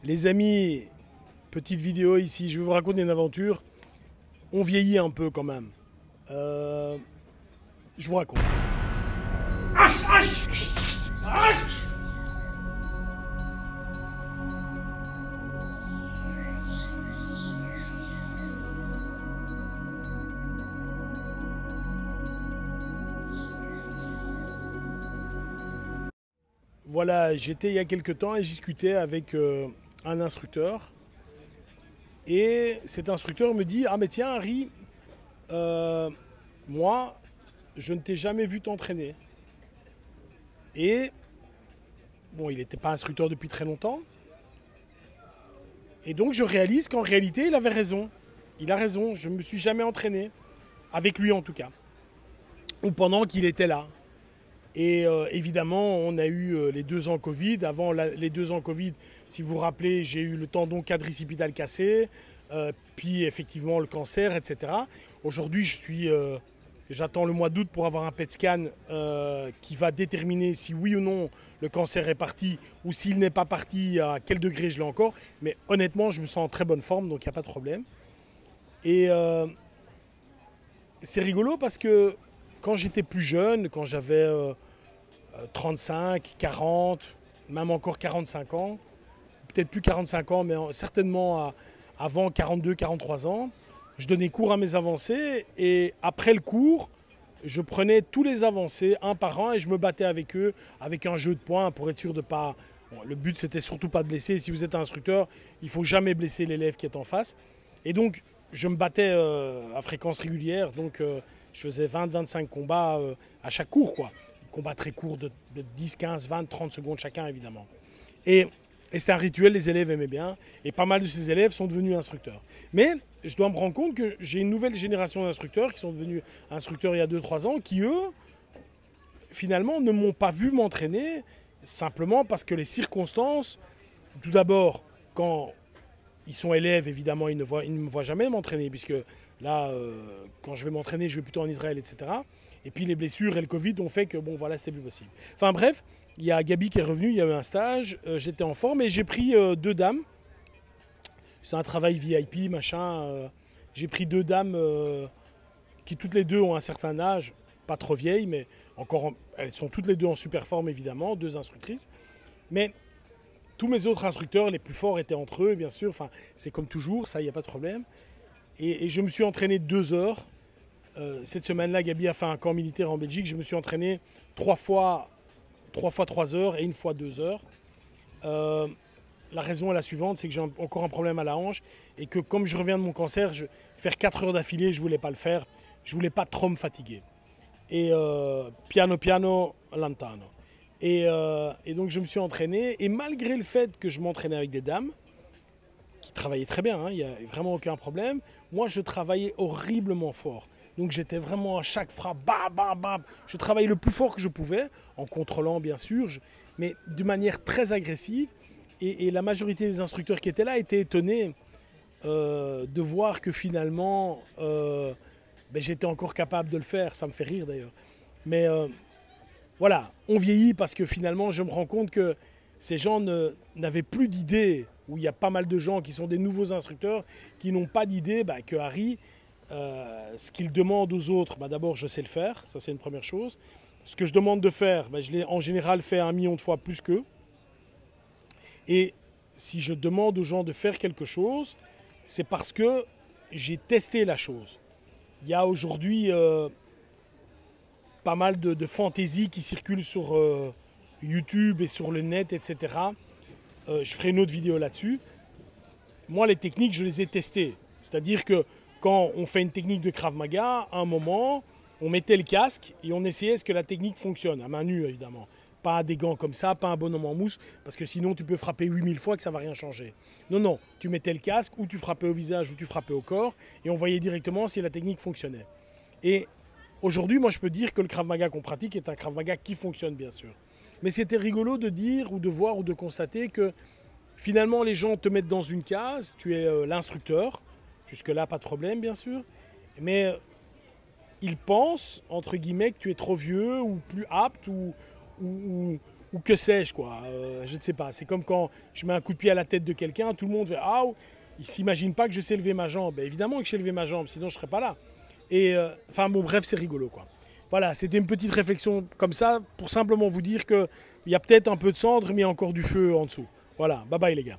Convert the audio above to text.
Les amis, petite vidéo ici, je vais vous raconter une aventure. On vieillit un peu quand même. Je vous raconte. Voilà, j'étais il y a quelques temps et je discutais avec un instructeur. Et cet instructeur me dit: ah mais tiens Harry, moi je ne t'ai jamais vu t'entraîner. Et bon, il n'était pas instructeur depuis très longtemps. Et donc je réalise qu'en réalité il avait raison. Il a raison, je ne me suis jamais entraîné. Avec lui en tout cas. Ou pendant qu'il était là. Et évidemment, on a eu les 2 ans Covid. Avant les 2 ans Covid, si vous vous rappelez, j'ai eu le tendon quadricepital cassé, puis effectivement le cancer, etc. Aujourd'hui, j'attends le mois d'août pour avoir un PET scan qui va déterminer si oui ou non le cancer est parti, ou s'il n'est pas parti, à quel degré je l'ai encore. Mais honnêtement, je me sens en très bonne forme, donc il n'y a pas de problème. Et c'est rigolo parce que quand j'étais plus jeune, quand j'avais 35, 40, même encore 45 ans, peut-être plus 45 ans, mais certainement avant 42, 43 ans, je donnais cours à mes avancés et après le cours, je prenais tous les avancés un par un et je me battais avec eux avec un jeu de points pour être sûr de pas... Bon, le but c'était surtout pas de blesser. Si vous êtes un instructeur, il faut jamais blesser l'élève qui est en face. Et donc je me battais à fréquence régulière, donc je faisais 20-25 combats à chaque cours, quoi. Combats très courts de 10, 15, 20, 30 secondes chacun, évidemment. Et c'était un rituel, les élèves aimaient bien, et pas mal de ces élèves sont devenus instructeurs. Mais je dois me rendre compte que j'ai une nouvelle génération d'instructeurs qui sont devenus instructeurs il y a 2-3 ans, qui eux, finalement, ne m'ont pas vu m'entraîner, simplement parce que les circonstances, tout d'abord, quand ils sont élèves, évidemment, ils ne me voient jamais m'entraîner, puisque là, quand je vais m'entraîner, je vais plutôt en Israël, etc. Et puis les blessures et le Covid ont fait que, bon, voilà, c'était plus possible. Enfin bref, il y a Gabi qui est revenue, il y a eu un stage, j'étais en forme et j'ai pris 2 dames. C'est un travail VIP, machin. J'ai pris 2 dames qui toutes les deux ont un certain âge, pas trop vieilles, mais encore, elles sont toutes les deux en super forme, évidemment, 2 instructrices. Mais tous mes autres instructeurs, les plus forts, étaient entre eux, bien sûr. Enfin, c'est comme toujours, ça, il n'y a pas de problème. Et je me suis entraîné 2 heures. Cette semaine-là, Gabi a fait un camp militaire en Belgique. Je me suis entraîné 3 fois 3 heures et 1 fois 2 heures. La raison est la suivante, c'est que j'ai encore un problème à la hanche et que comme je reviens de mon cancer, faire 4 heures d'affilée, je ne voulais pas le faire. Je ne voulais pas trop me fatiguer. Et piano piano, lentano. Et donc je me suis entraîné. Et malgré le fait que je m'entraînais avec des dames, qui travaillaient très bien, il n'y a vraiment aucun problème, moi je travaillais horriblement fort. Donc j'étais vraiment à chaque frappe, bam, bam, bam. Je travaillais le plus fort que je pouvais, en contrôlant bien sûr, mais de manière très agressive. Et la majorité des instructeurs qui étaient là étaient étonnés de voir que finalement, j'étais encore capable de le faire. Ça me fait rire d'ailleurs. Mais voilà, on vieillit parce que finalement, je me rends compte que ces gens n'avaient plus d'idée, où il y a pas mal de gens qui sont des nouveaux instructeurs, qui n'ont pas d'idée que Harry... ce qu'il demande aux autres, d'abord je sais le faire, ça c'est une première chose. Ce que je demande de faire, je l'ai en général fait 1 million de fois plus qu'eux. Et si je demande aux gens de faire quelque chose, c'est parce que j'ai testé la chose. Il y a aujourd'hui pas mal de fantaisies qui circulent sur YouTube et sur le net, etc. Je ferai une autre vidéo là-dessus. Moi, les techniques, je les ai testées. C'est-à-dire que quand on fait une technique de Krav Maga, à un moment, on mettait le casque et on essayait est-ce que la technique fonctionne, à main nue évidemment. Pas des gants comme ça, pas un bonhomme en mousse, parce que sinon tu peux frapper 8000 fois que ça ne va rien changer. Non, non, tu mettais le casque, ou tu frappais au visage, ou tu frappais au corps, et on voyait directement si la technique fonctionnait. Et aujourd'hui, moi je peux dire que le Krav Maga qu'on pratique est un Krav Maga qui fonctionne bien sûr. Mais c'était rigolo de dire, ou de voir, ou de constater que finalement les gens te mettent dans une case, tu es l'instructeur. Jusque-là, pas de problème, bien sûr. Mais ils pensent, entre guillemets, que tu es trop vieux ou plus apte ou ou que sais-je quoi. Je ne sais pas. C'est comme quand je mets un coup de pied à la tête de quelqu'un, tout le monde fait ah, il s'imagine pas que je sais lever ma jambe. Ben, évidemment que je sais lever ma jambe, sinon je serais pas là. Et enfin bon, bref, c'est rigolo quoi. Voilà, c'était une petite réflexion comme ça pour simplement vous dire qu'il y a peut-être un peu de cendre, mais il y a encore du feu en dessous. Voilà, bye bye les gars.